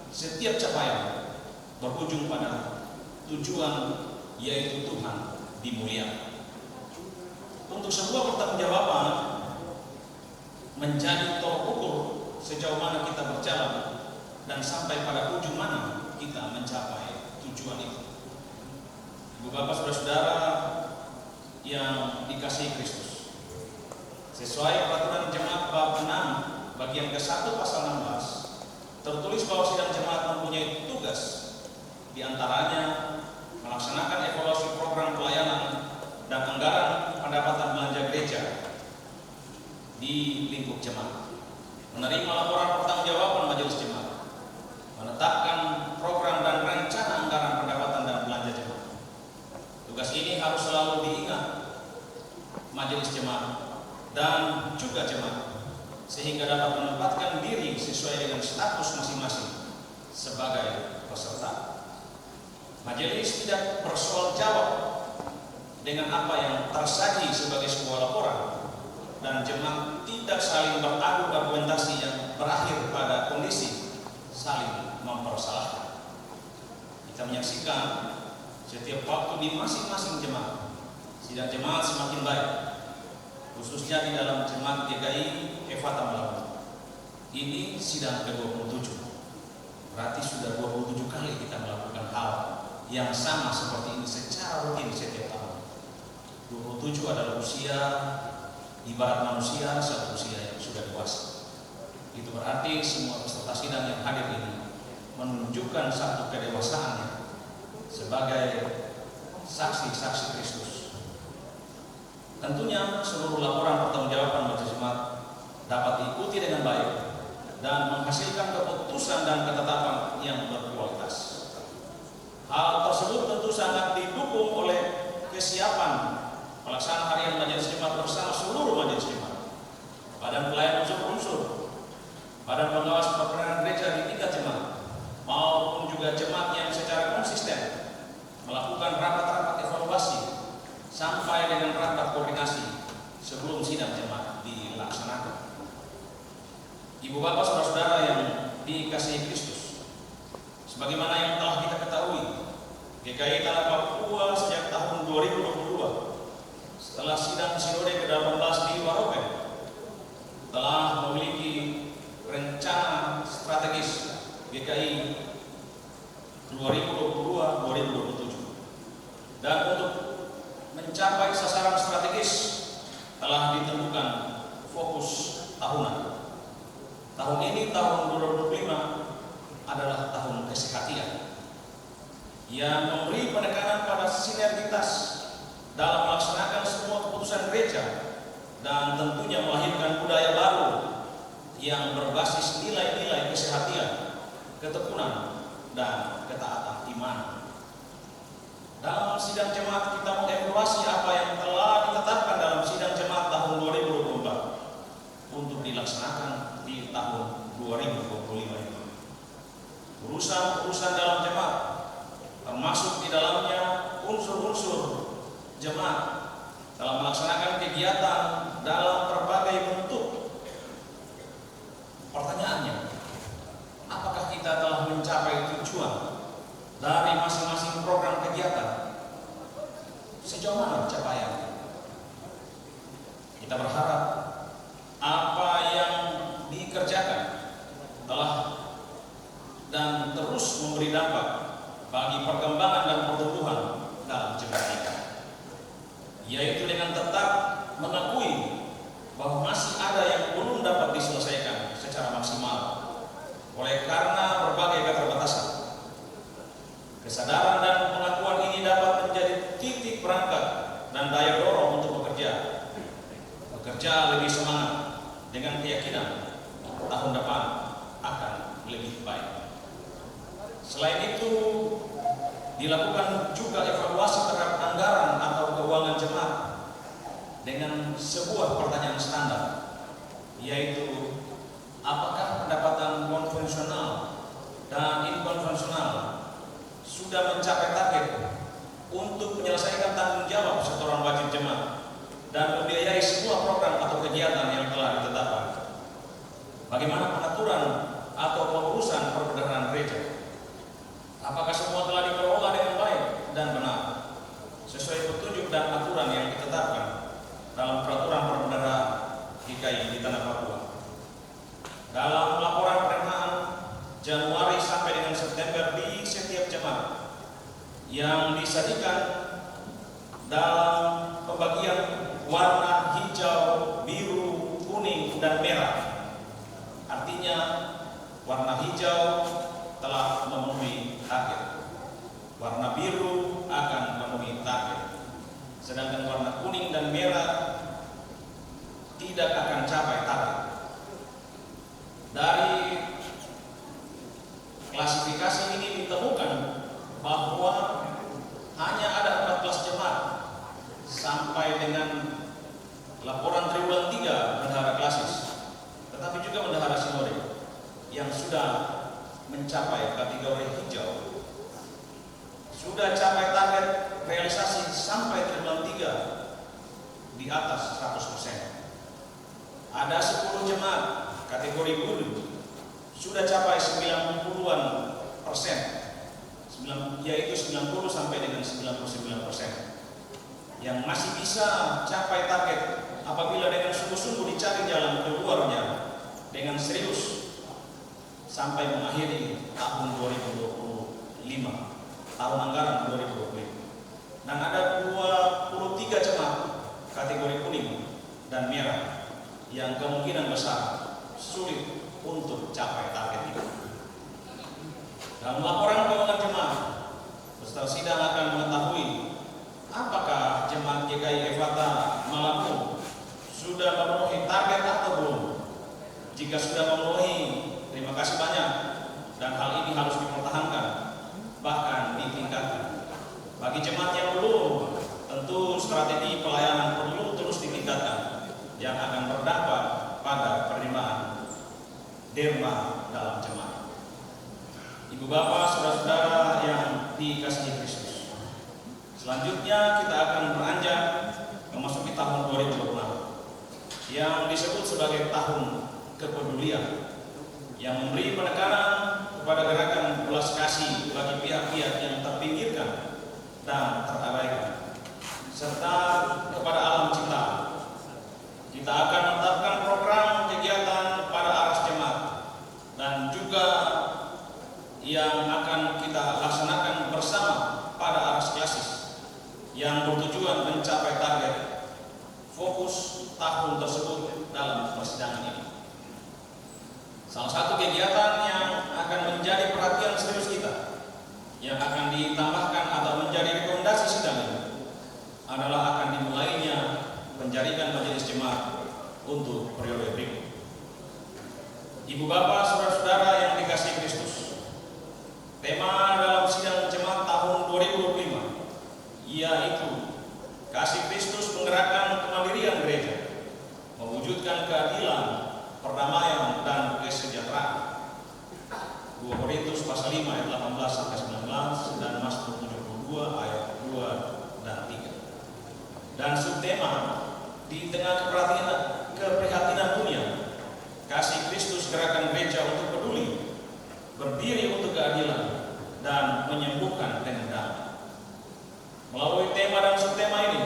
setiap capaian berujung pada tujuan, yaitu Tuhan dimuliakan. Untuk sebuah pertanggungjawaban menjadi tolok ukur sejauh mana kita berjalan dan sampai pada ujung mana kita mencapai tujuan itu. Ibu bapak saudara-saudara yang dikasihi Kristus, sesuai peraturan jemaat bab 6 bagian ke-1 pasal 16 tertulis bahwa sidang jemaat mempunyai tugas, diantaranya melaksanakan evaluasi program pelayanan dan anggaran pendapatan belanja gereja di lingkup jemaat, menerima laporan pertanggungjawaban majelis jemaat, menetapkan program dan rencana anggaran pendapatan dan belanja jemaat. Tugas ini harus selalu diingat majelis jemaat dan juga jemaat, sehingga dapat menempatkan diri sesuai dengan status masing-masing sebagai peserta. Majelis tidak bersoal jawab dengan apa yang tersaji sebagai sebuah laporan, dan jemaat tidak saling beradu argumentasi yang berakhir pada kondisi saling mempersalahkan. Kita menyaksikan setiap waktu di masing-masing jemaat, sidang jemaat semakin baik, khususnya di dalam jemaat GKI Efata Malabar. Ini sidang ke-27, berarti sudah 27 kali kita melakukan hal yang sama seperti ini secara rutin setiap tahun. 27 adalah usia ibarat manusia, satu usia yang sudah dewasa. Itu berarti semua peserta sidang yang hadir ini menunjukkan satu kedewasaannya sebagai saksi-saksi Kristus. Tentunya seluruh laporan pertanggungjawaban majelis jemaat dapat diikuti dengan baik dan menghasilkan keputusan dan ketetapan yang berkualitas. Hal tersebut tentu sangat didukung oleh kesiapan pelaksanaan harian majelis jemaat bersama seluruh majelis jemaat, badan pelayan unsur-unsur, badan pengawas perpelayanan gereja di tingkat jemaat, maupun juga jemaat yang secara konsisten melakukan rapat-rapat evaluasi sampai dengan rapat koordinasi sebelum sidang jemaat dilaksanakan. Ibu bapak saudara-saudara yang dikasihi Kristus, sebagaimana yang telah kita ketahui, GKI Tanah Papua sejak tahun 2022 setelah sidang sinode ke-18 di Waropen telah memiliki rencana strategis GKI 2022-2027, dan untuk mencapai sasaran strategis telah ditentukan fokus tahunan. Tahun ini, tahun 2025 adalah tahun kesehatan yang memberi penekanan pada sinergitas dalam melaksanakan semua keputusan gereja dan tentunya melahirkan budaya baru yang berbasis nilai-nilai kesehatan, ketekunan, dan ketaatan iman. Dalam sidang jemaat kita mengevaluasi apa yang telah ditetapkan dalam sidang jemaat tahun 2024 untuk dilaksanakan di tahun 2025 ini. Urusan-urusan dalam jemaat, termasuk di dalamnya unsur-unsur jemaat dalam melaksanakan kegiatan dalam berbagai bentuk. Pertanyaannya, apakah kita telah mencapai tujuan dari masing-masing program kegiatan? Sejauh mana capaiannya? Kita berharap apa yang dikerjakan telah dan terus memberi dampak bagi perkembangan dan pertumbuhan dalam jemaat kita, yaitu dengan tetap mengakui bahwa masih ada yang belum dapat diselesaikan secara maksimal oleh karena berbagai keterbatasan. Kesadaran dan pengakuan ini dapat menjadi titik berangkat dan daya dorong untuk bekerja lebih semangat dengan keyakinan tahun depan akan lebih baik. Selain itu, dilakukan juga evaluasi terhadap anggaran atau keuangan jemaat dengan sebuah pertanyaan standar, yaitu apakah pendapatan konvensional dan inkonvensional sudah mencapai target untuk menyelesaikan tanggung jawab setoran wajib jemaat dan membiayai semua program atau kegiatan yang telah ditetapkan. Bagaimana pengaturan atau pengurusan perbendaharaan gereja? Apakah semua telah dikelola dengan baik dan benar sesuai petunjuk dan aturan yang ditetapkan dalam peraturan perbendaharaan GKI di Tanah Papua? Dalam laporan penerimaan Januari sampai dengan September di setiap jemaat yang disajikan dalam pembagian warna hijau, biru, kuning, dan merah. Artinya warna hijau telah memenuhi target, warna biru akan memenuhi target, sedangkan warna kuning dan merah tidak akan capai target. Dari klasifikasi ini ditemukan bahwa hanya ada 14 jemaat sampai dengan laporan triwulan 3 bendahara klasis, tetapi juga bendahara sinode yang sudah mencapai kategori hijau, sudah capai target realisasi sampai triwulan 3 di atas 100%. Ada 10 jemaat kategori kuning sudah capai 90-an persen, yaitu 90 sampai dengan 99%. Yang masih bisa capai target apabila dengan sungguh-sungguh dicari jalan keluarnya dengan serius sampai mengakhiri tahun 2025, tahun anggaran 2025. Dan ada 23 jemaat kategori kuning dan merah yang kemungkinan besar sulit untuk capai target itu. Dalam laporan keuangan jemaat, peserta sidang akan mengetahui apakah jemaat GKI Efata Malampu sudah memenuhi target atau belum. Jika sudah memenuhi, terima kasih banyak, dan hal ini harus dipertahankan, bahkan ditingkatkan. Bagi jemaat yang belum, tentu strategi pelayanan perlu terus ditingkatkan yang akan berdampak pada penerimaan derma dalam jemaat. Ibu bapak, saudara-saudara yang dikasihi Kristus, selanjutnya kita akan beranjak memasuki tahun 2026 yang disebut sebagai tahun kepedulian, yang memberi penekanan kepada gerakan belas kasih bagi pihak-pihak yang terpinggirkan dan terabaikan, serta kepada alam ciptaan. Kita akan menetapkan program kegiatan pada aras jemaat dan juga yang akan kita laksanakan bersama pada aras klasis yang bertujuan mencapai target fokus tahun tersebut dalam persidangan ini. Salah satu kegiatan yang akan menjadi perhatian serius kita, yang akan ditambahkan atau menjadi rekomendasi sidang ini, adalah akan dimulainya penjaringan majelis jemaat untuk periode berikut. Ibu bapak, saudara-saudara yang dikasihi Kristus, tema dalam sidang jemaat tahun 2025 yaitu kasih Kristus menggerakkan kemandirian gereja, mewujudkan keadilan, perdamaian, dan kesejahteraan. 2 Korintus pasal 5 ayat 18 sampai 19 dan Mazmur 72 ayat 2 dan 3. Dan subtema di tengah keprihatinan dunia, kasih Kristus gerakan gereja untuk peduli, berdiri untuk keadilan, dan menyembuhkan dengan damai. Melalui tema dan subtema ini,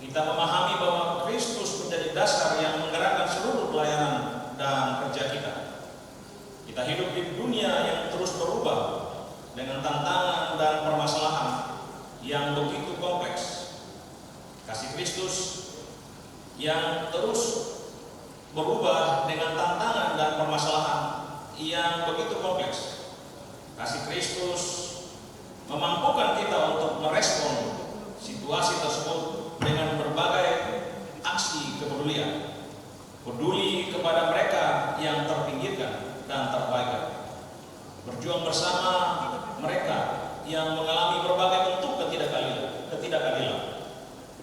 kita memahami bahwa Kristus menjadi dasar yang menggerakkan seluruh pelayanan dan kerja kita. Kita hidup di dunia yang terus berubah dengan tantangan dan permasalahan yang begitu kompleks. Kasih Kristus yang terus berubah dengan tantangan dan permasalahan yang begitu kompleks. Kasih Kristus memampukan kita untuk merespon situasi tersebut dengan berbagai aksi kepedulian. Peduli kepada mereka yang terpinggirkan dan terabaikan. Berjuang bersama mereka yang mengalami berbagai bentuk ketidakadilan.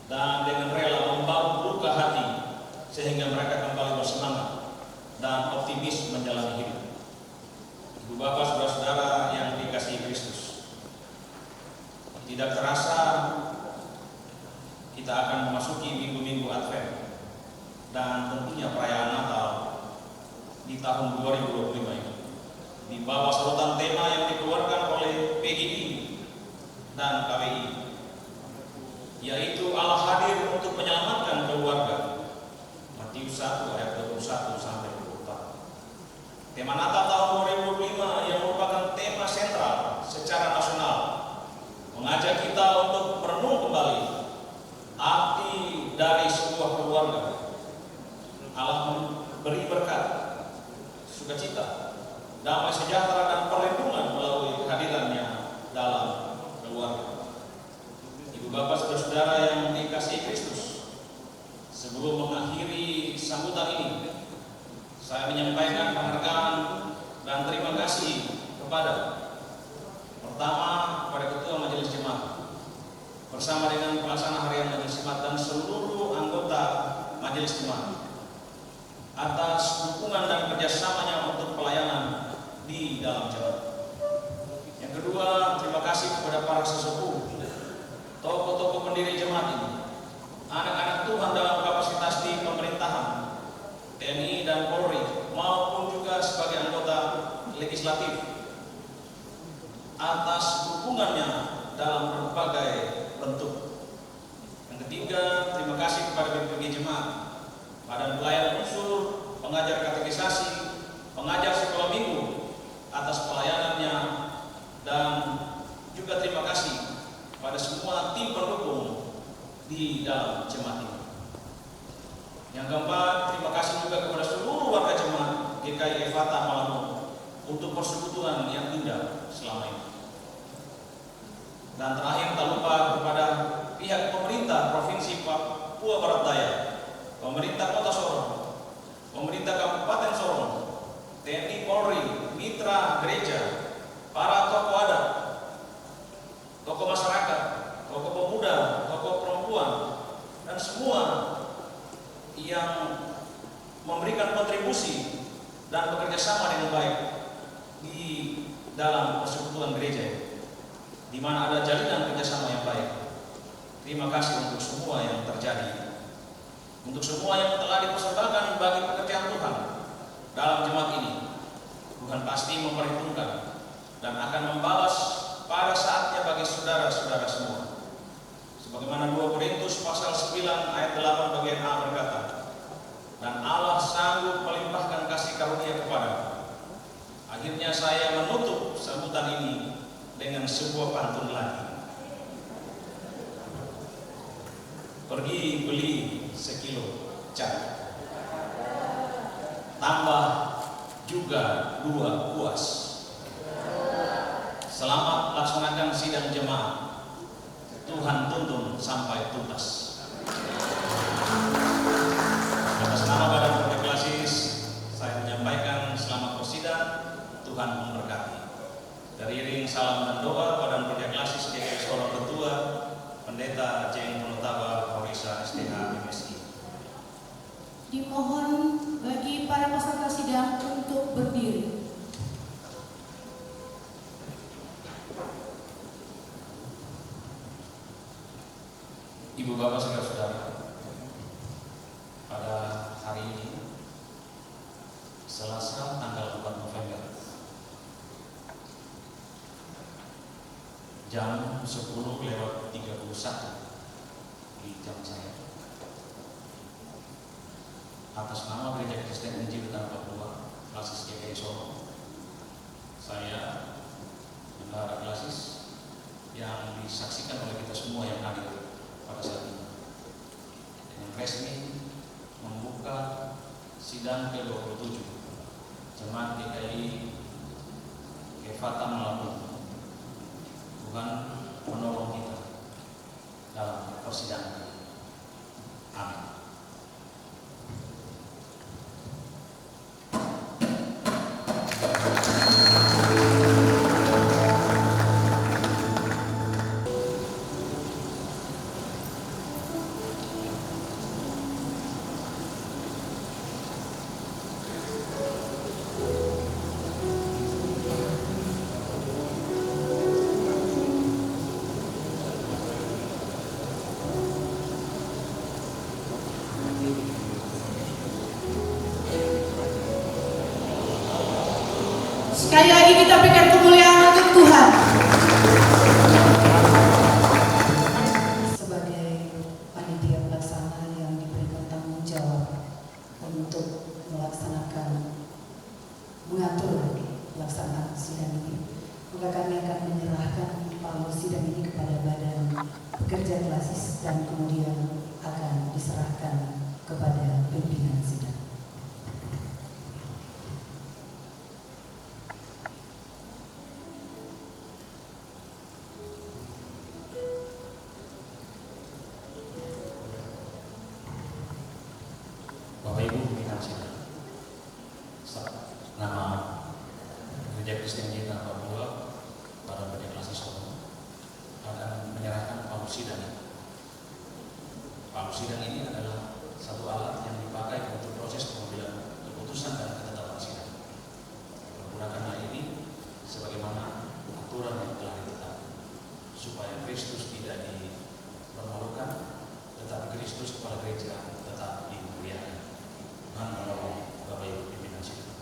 Dan dengan rela membawa luka hati sehingga mereka kembali bersemangat dan optimis menjalani hidup. Ibu bapak saudara-saudara yang dikasihi Kristus, tidak terasa kita akan memasuki minggu-minggu Advent dan tentunya perayaan Natal di tahun 2025 ini, di bawah sorotan tema yang dikeluarkan oleh PGI dan KWI, yaitu Allah hadir untuk menyelamatkan keluarga. Matius 1 ayat 21 sampai 24. Tema Natal tahun 2025 yang merupakan tema sentral secara nasional mengajak kita untuk merenung kembali arti dari sebuah keluarga. Allah memberi berkat, sukacita, damai sejahtera dan perlindungan melalui kehadirannya dalam keluarga. Ibu bapak saudara-saudara yang dikasihi Kristus, sebelum mengakhiri sambutan ini, saya menyampaikan penghargaan dan terima kasih kepada pertama kepada Ketua Majelis Jemaat bersama dengan pelaksana harian Majelis Jemaat dan seluruh anggota Majelis Jemaat atas dukungan dan kerjasamanya untuk pelayanan di dalam jemaat. Yang kedua, terima kasih kepada para sesepuh, tokoh-tokoh pendiri jemaat ini, anak-anak Tuhan dalam kapasitas di pemerintahan, TNI dan Polri, maupun juga sebagai anggota legislatif, atas dukungannya dalam berbagai bentuk. Yang ketiga, terima kasih kepada BPG Jemaat, Badan Pelayanan Unsur, pengajar katekisasi, pengajar sekolah minggu, atas pelayanannya, dan juga terima kasih pada semua tim pendukung di dalam jemaat ini. Yang keempat, terima kasih juga kepada seluruh warga jemaat GKI Efata Malangu untuk persekutuan yang indah selama ini. Dan terakhir, tak lupa kepada pihak pemerintah Provinsi Papua Barat Daya, pemerintah Kota Sorong, pemerintah Kabupaten Sorong, TNI Polri, mitra gereja, para tokoh adat, tokoh masyarakat, tokoh pemuda, tokoh perempuan, dan semua yang memberikan kontribusi dan bekerja sama dengan baik di dalam persekutuan gereja, di mana ada jalinan kerjasama yang baik. Terima kasih untuk semua yang terjadi, untuk semua yang telah dipersembahkan bagi pekerjaan Tuhan dalam jemaat ini. Tuhan pasti memperhitungkan dan akan membalas pada saatnya bagi saudara-saudara semua. Sebagaimana 2 Korintus pasal 9 ayat 8 bagian A berkata, dan Allah sanggup melimpahkan kasih karunia kepada. Akhirnya saya menutup sambutan ini dengan sebuah pantun lagi. Pergi beli sekilo cat, tambah juga 2 kuas. Selamat laksanakan sidang jemaat. Tuhan tuntun sampai tuntas. Atas nama Badan Proteklasis, saya menyampaikan selamat bersidang. Tuhan memberkati. Dari iring salam dan doa Badan Proteklasis GKI Sorong Ketua Pendeta Jeng Penutaba Horisa STH MSI. Dimohon bagi para peserta sidang untuk berdiri. Ibu bapak saudara-saudara, pada hari ini Selasa tanggal 4 November jam 10:31 di jam saya, atas nama Gereja Kristen Injil Tanah Papua Klasis GKI Sorong, saya Bendahara Klasis yang disaksikan oleh kita semua yang hadir pada saat ini, dengan resmi membuka sidang ke-27 Jemaat GKI Efata Malabun. Tuhan menolong kita dalam persidangan. Amin. Sekali lagi kita berikan kemuliaan untuk Tuhan. Sebagai panitia pelaksana yang diberikan tanggung jawab untuk mengatur pelaksanaan sidang ini, maka kami akan menyerahkan palu sidang ini kepada Badan Pekerja Klasis dan kemudian akan diserahkan kepada pimpinan sidang. Bapak Ibu pimpinan sidang, nama Gereja Kristen Cinta Papua, para Badan Klasis akan menyerahkan palu sidang. Palu sidang ini adalah satu alat yang dipakai untuk proses pengambilan keputusan dan ketetapan sidang. Menggunakan hal ini sebagaimana aturan yang telah ditetapkan, supaya Kristus tidak dipermalukan, tetapi Kristus kepala gereja tetap dimuliakan. Tuhan menolong Bapak Ibu pimpinan sidang.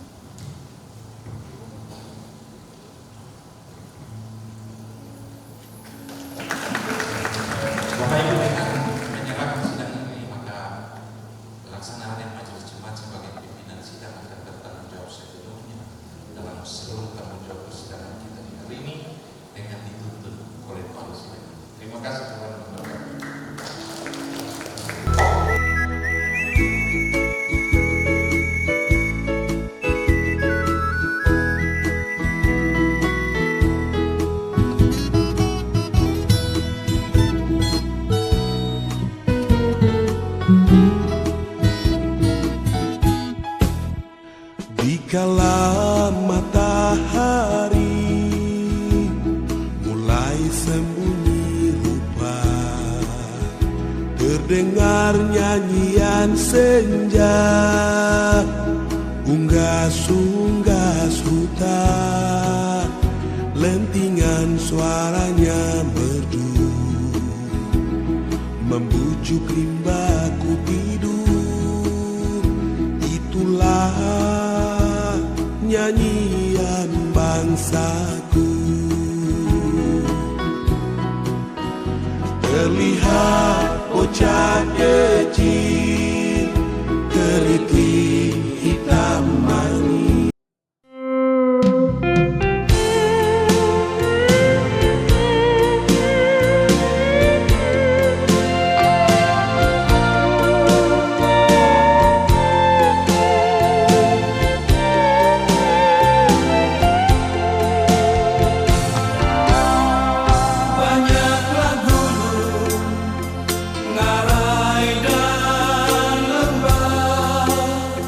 Bapak Ibu, dengan menyerahkan sidang ini, maka pelaksanaan yang majelis jemaat sebagai pimpinan sidang akan bertanggung jawab sepenuhnya dalam seluruh tanggung jawab persidangan kita di hari ini dengan dituntut oleh palu sidang. Terima kasih Tuhan memberkati. Dikala matahari mulai sembunyi rupa, terdengar nyanyian senja, unggas-unggas hutan, lentingan suaranya merdu, membujuk rimbaku tidur. Itulah nyanyian bangsaku. Terlihat bocah kecil, keriting hitam manis. Banyaklah gunung, ngarai dan lembah,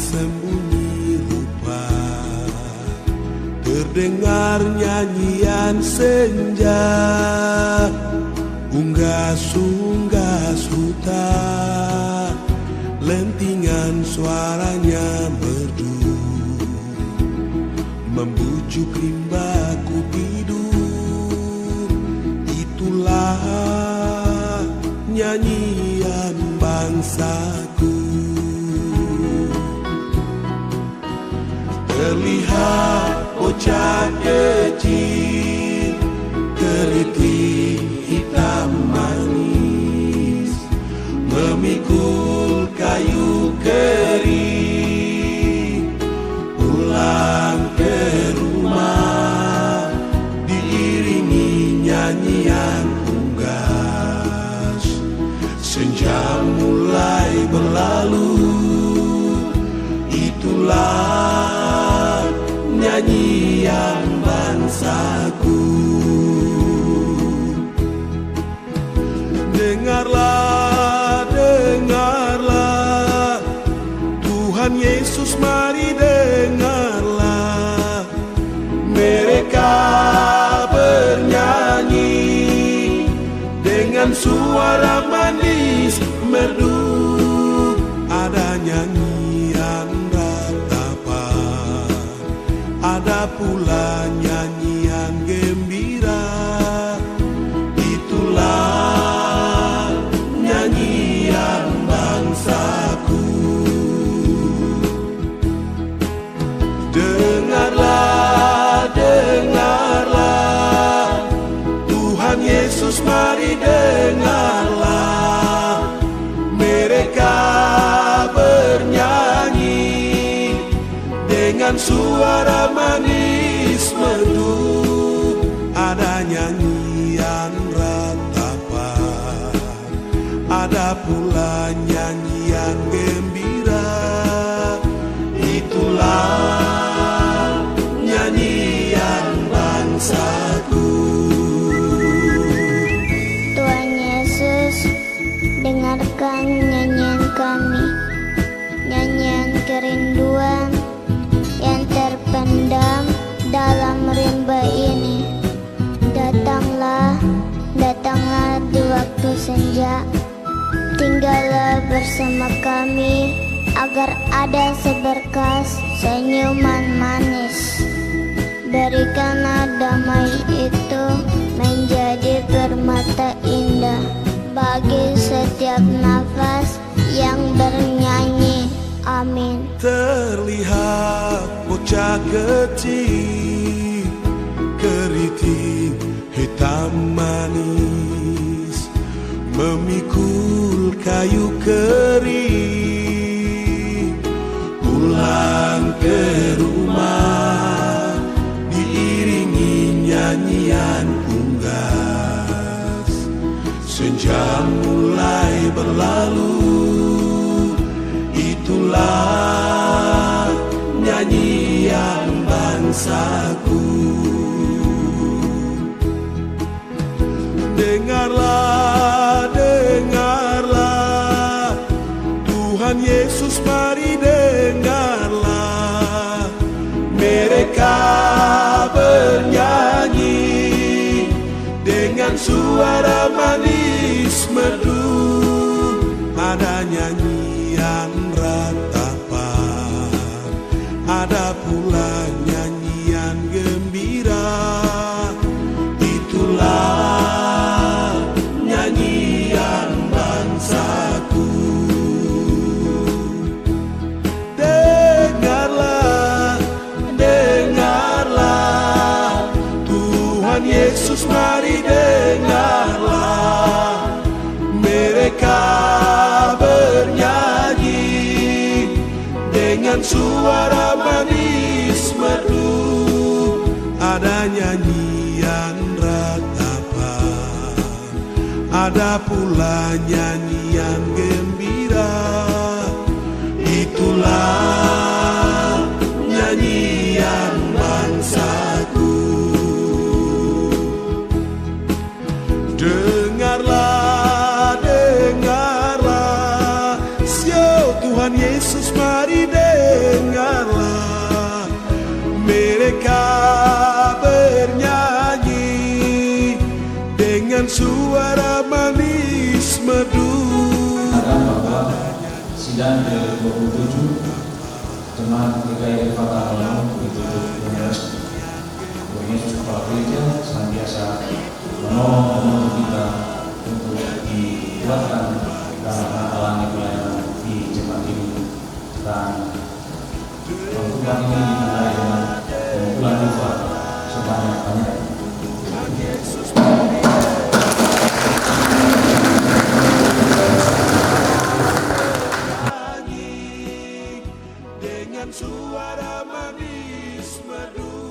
sembunyi rupa, terdengar nyanyian senja, unggas-unggas hutan, lentingan suaranya merdu, membujuk rimbaku tidur. Itulah nyanyian bangsaku. Terlihat bocah kecil, kerikil hitam manis, memikul kayu kering, pulang ke rumah, diiringi nyanyian unggas. Senja mulai berlalu, itulah nyanyian bangsaku. Dengarlah, dengarlah, Tuhan Yesus mari dengarlah. Mereka bernyanyi dengan suara manis merdu. Ada nyanyian ratapa, ada pula nyanyian gembira. Itulah nyanyian bangsaku. Dengarlah, dengarlah, Tuhan Yesus mari dengarlah. Mereka bernyanyi dengan suara manis merdu. Ada nyanyian ratapa, ada pula nyanyian gembira. Itulah nyanyian bangsaku. Tuhan Yesus, dengarkan nyanyian kami, nyanyian kerinduan yang terpendam dalam rimba ini. Datanglah, datanglah di waktu senja, tinggallah bersama kami, agar ada seberkas senyuman manis. Berikanlah damai itu menjadi permata indah bagi setiap nafas yang bernyanyi. Amin. Terlihat bocah kecil, keriting hitam manis, memikul kayu kering, pulang ke rumah, diiringi nyanyian unggas. Senja mulai berlalu, itulah nyanyian bangsaku. Dengarlah, dengarlah, Tuhan Yesus mari dengarlah. Mereka bernyanyi dengan suara manis merdu. Ada nyanyian ratapa, ada pula nyanyian gembira. Itulah nyanyian bangsaku. Dengarlah, dengarlah, Tuhan Yesus mari dengarlah. Mereka bernyanyi dengan suara manis merdu. Ada nyanyian ratapa, ada pula nyanyian gembira. Itulah nyanyian bangsaku. Dengarlah, dengarlah, Tuhan Yesus mari dengarlah. mereka bernyanyi dengan suara manis merdu. Bahwa sidang ke-27 Jemaat GKI Efata Malang ditutup dengan resmi. Tuhan Yesus Kepala Gereja senantiasa menolong dan membantu kita untuk dikuatkan dalam menjalani pelayanan di jemaat ini, dan penutupan ini ditandai dengan pengumpulan doa sebanyak-banyaknya. Dengan suara manis merdu.